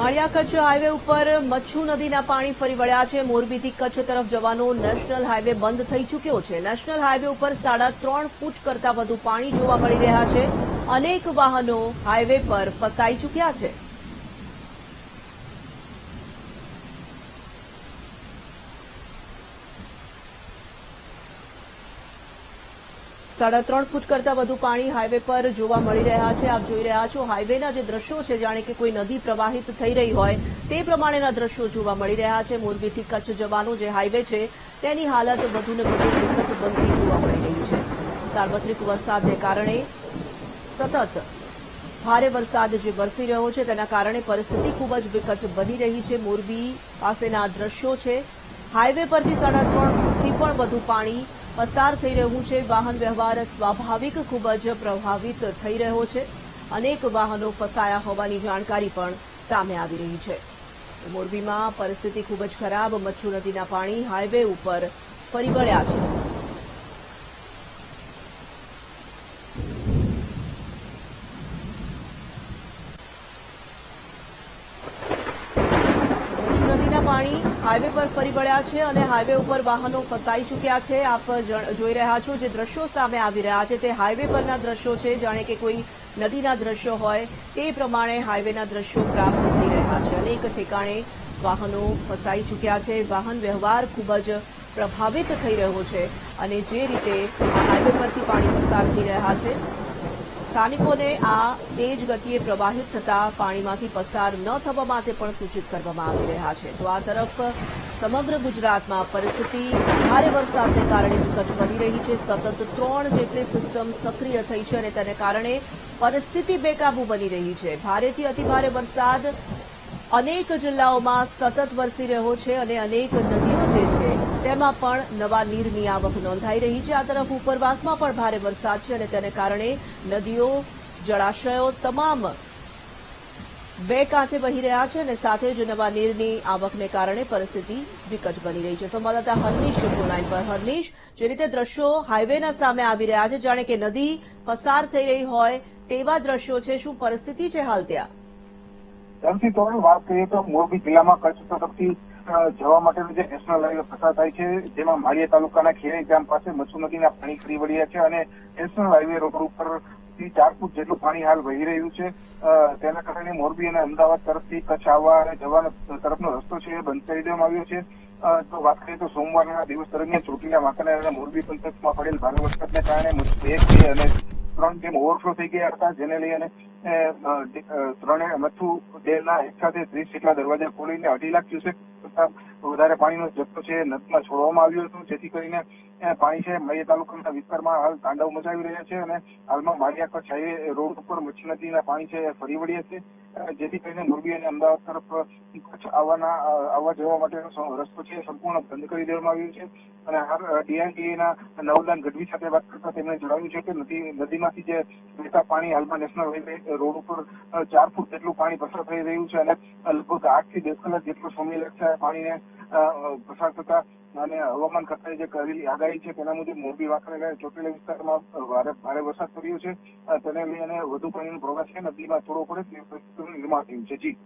માળિયા Kutch highway ઉપર મચ્છુ નદીના પાણી ફરી વળ્યા છે। મોરબીથી કચ્છ તરફ જવાનો નેશનલ હાઈવે બંધ થઈ ચૂક્યો છે। નેશનલ હાઈવે ઉપર 3.5 ફૂટ કરતા વધુ પાણી જોવા મળી રહ્યા છે। અનેક વાહનો હાઈવે પર ફસાઈ ચૂક્યા છે। ત્રણ ફૂટ કરતા વધુ પાણી હાઈવે પર જોવા મળી રહ્યા છે। આપ જોઈ રહ્યા છો હાઈવેના જે દ્રશ્યો છે જાણે કે કોઈ નદી પ્રવાહિત થઈ રહી હોય તે પ્રમાણેના દ્રશ્યો જોવા મળી રહ્યા છે। મોરબીથી કચ્છ જવાનો જે હાઈવે છે તેની હાલત વધુને વધુ વિકટ બનતી જોવા મળી રહી છે। સાર્વત્રિક વરસાદને કારણે સતત ભારે વરસાદ જે વરસી રહ્યો છે તેના કારણે પરિસ્થિતિ ખૂબ જ વિકટ બની રહી છે। મોરબી પાસેના દ્રશ્યો છે। હાઈવે પરથી 3.5 ફૂટથી પણ વધુ પાણી પસાર થઈ રહ્યું છે। વાહન વ્યવહાર સ્વાભાવિક ખૂબ જ પ્રભાવિત થઈ રહ્યો છે। અનેક વાહનો ફસાયા હોવાની જાણકારી પણ સામે આવી રહી છે। મોરબીમાં પરિસ્થિતિ ખૂબ જ ખરાબ। મચ્છુ નદીના પાણી હાઈવે ઉપર ફરી વળ્યા છે। પાણી હાઈવે પર ફરી વળ્યા છે અને હાઈવે ઉપર વાહનો ફસાઈ ચૂક્યા છે। આપ જોઈ રહ્યા છો જે દ્રશ્યો સામે આવી રહ્યા છે તે હાઈવે પરના દ્રશ્યો છે। જાણે કે કોઈ નદીના દ્રશ્યો હોય તે પ્રમાણે હાઈવેના દ્રશ્યો પ્રાપ્ત થઈ રહ્યા છે। અનેક ઠેકાણે વાહનો ફસાઈ ચૂક્યા છે। વાહન વ્યવહાર ખૂબ જ પ્રભાવિત થઈ રહ્યો છે અને જે રીતે આ હાઈવે પરથી પાણી પસાર થઈ રહ્યા છે સ્થાનિકોને આ તેજ ગતિએ પ્રવાહિત થતા પાણીમાંથી પસાર ન થવા માટે પણ સૂચિત કરવામાં આવી રહ્યા છે। તો આ તરફ સમગ્ર ગુજરાતમાં પરિસ્થિતિ ભારે વરસાદને કારણે વિકટ બની રહી છે। સતત 3 જેટલી સિસ્ટમ સક્રિય થઈ છે અને તેને કારણે પરિસ્થિતિ બેકાબૂ બની રહી છે। ભારેથી અતિભારે વરસાદ અનેક જિલ્લાઓમાં સતત વરસી રહ્યો છે અને અનેક નદીઓ જે છે તેમાં પણ નવા નીરની આવક નોંધાઈ રહી છે। આ તરફ ઉપરવાસમાં પણ ભારે વરસાદ છે અને તેને કારણે નદીઓ જળાશયો તમામ બે કાંચે વહી રહ્યા છે અને સાથે જ નવા નીરની આવકને કારણે પરિસ્થિતિ વિકટ બની રહી છે। સંવાદદાતા હરનીશ ફોનલાઈન પર। હરનીશ, જે રીતે દ્રશ્યો હાઈવેના સામે આવી રહ્યા છે જાણે કે નદી પસાર થઈ રહી હોય તેવા દ્રશ્યો છે, શું પરિસ્થિતિ છે હાલ ત્યાં? સૌથી પહેલા વાત કરીએ તો મોરબી જિલ્લામાં કચ્છ તરફથી જવા માટેનો જે નેશનલ હાઈવે પસાર થાય છે જેમાં માળિયા તાલુકાના ખેડી ગામ પાસે મચ્છુ નદીના પાણી ફરી વળ્યા છે અને નેશનલ હાઈવે રોડ ઉપર 4 ફૂટ જેટલું પાણી હાલ વહી રહ્યું છે। તેના કારણે મોરબી અને અમદાવાદ તરફથી કચ્છ આવવા અને જવા તરફનો રસ્તો છે એ બંધ કરી દેવામાં આવ્યો છે। તો વાત કરીએ તો સોમવારના દિવસ દરમિયાન ચોટીલા વાંકાનેર અને મોરબી પંથકમાં પડેલ ભારે વરસાદને કારણે 1, 2 અને 3 ડેમ ઓવરફ્લો થઈ ગયા હતા, જેને લઈને ત્રણેય મચ્છુ ડેમના એક સાથે 30 જેટલા દરવાજા ખોલીને 2.5 લાખ ક્યુસેક કરતા વધારે પાણીનો જથ્થો છે નદીમાં છોડવામાં આવ્યો હતો, જેથી કરીને પાણી છે માળિયા તાલુકાના વિસ્તારમાં હાલ તાંડવ મચાવી રહ્યા છે અને હાલમાં માળિયા કચ્છ હાઈવે રોડ ઉપર મચ્છુ નદીના પાણી છે ફરી વળ્યા છે, જેથી કરીને મોરબી અને અમદાવાદ તરફ કચ્છ આવવા જવા માટેનો રસ્તો છે સંપૂર્ણ બંધ કરી દેવામાં આવ્યો છે। અને હાલ ડીએનડીએના નવલાન ગઢવી સાથે વાત કરતા તેમણે જણાવ્યું છે કે નદીમાંથી જે વહેતા પાણી હાલમાં નેશનલ હાઈવે રોડ ઉપર 4 ફૂટ જેટલું પાણી પસાર થઈ રહ્યું છે અને લગભગ 8 થી 10 કલાક જેટલો સમય લાગશે પાણીને પસાર થતા। અને હવામાન ખાતાએ જે કરેલી આગાહી છે તેના મુજબ મોરબી વાંકાનેર અને ચોટીલા વિસ્તારમાં ભારે વરસાદ પડ્યો છે, તેને લઈને વધુ પાણીનો પ્રવાહ છે નદીમાં થોડો પડે તે પરિસ્થિતિનું નિર્માણ થયું છે। જી।